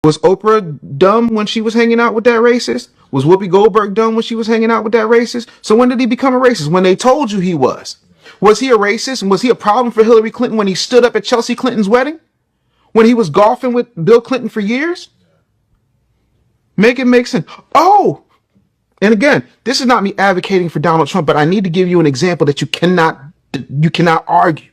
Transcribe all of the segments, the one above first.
Was Oprah dumb when she was hanging out with that racist? Was Whoopi Goldberg dumb when she was hanging out with that racist? So when did he become a racist? When they told you he was. Was he a racist? And was he a problem for Hillary Clinton when he stood up at Chelsea Clinton's wedding? When he was golfing with Bill Clinton for years? Make it make sense. Oh, and again, this is not me advocating for Donald Trump, but I need to give you an example that you cannot argue.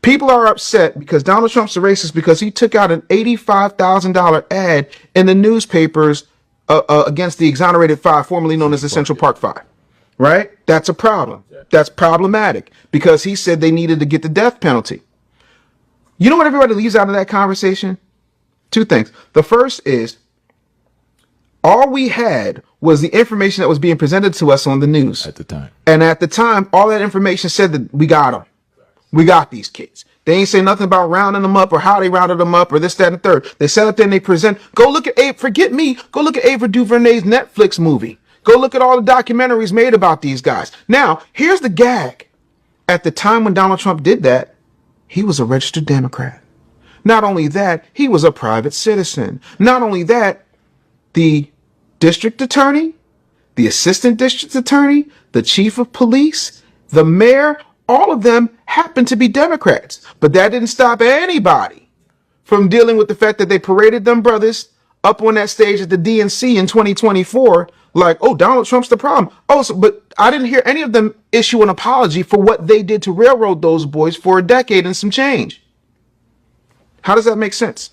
People are upset because Donald Trump's a racist because he took out an $85,000 ad in the newspapers against the Exonerated Five, formerly known as the Central Park Five. Right? That's a problem. That's problematic because he said they needed to get the death penalty. You know what everybody leaves out of that conversation? Two things. The first is all we had was the information that was being presented to us on the news at the time. And at the time, all that information said that we got them. We got these kids. They ain't say nothing about rounding them up or how they rounded them up or this, that, and the third. They sat up there and they present. Go look at forget me. Go look at Ava DuVernay's Netflix movie. Go look at all the documentaries made about these guys. Now, here's the gag. At the time when Donald Trump did that, he was a registered Democrat. Not only that, he was a private citizen. Not only that, the district attorney, the assistant district attorney, the chief of police, the mayor, all of them happened to be Democrats. But that didn't stop anybody from dealing with the fact that they paraded them brothers up on that stage at the DNC in 2024 like, oh, Donald Trump's the problem. Oh, but I didn't hear any of them issue an apology for what they did to railroad those boys for a decade and some change. How does that make sense?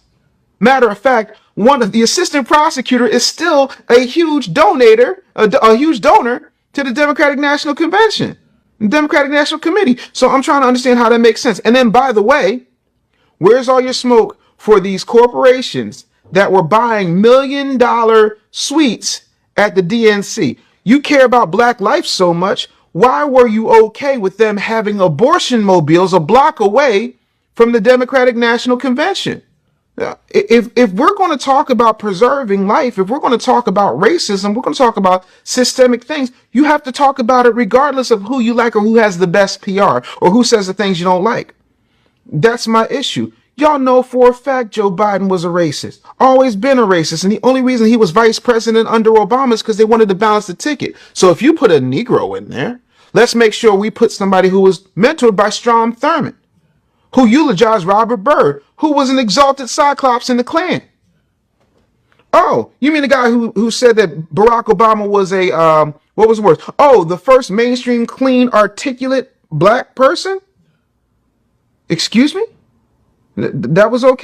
Matter of fact, one of the assistant prosecutor is still a huge donator, a huge donor to the Democratic National Convention, the Democratic National Committee. So I'm trying to understand how that makes sense. And then, by the way, where's all your smoke for these corporations that were buying $1 million suites at the DNC? You care about black life so much. Why were you okay with them having abortion mobiles a block away from the Democratic National Convention? If we're going to talk about preserving life, if we're going to talk about racism, we're going to talk about systemic things, you have to talk about it regardless of who you like or who has the best PR or who says the things you don't like. That's my issue. Y'all know for a fact Joe Biden was a racist, always been a racist. And the only reason he was vice president under Obama is because they wanted to balance the ticket. So if you put a Negro in there, let's make sure we put somebody who was mentored by Strom Thurmond, who eulogized Robert Byrd, who was an exalted Cyclops in the Klan. Oh, you mean the guy who said that Barack Obama was a, what was the word? Oh, the first mainstream, clean, articulate black person? Excuse me? That was okay?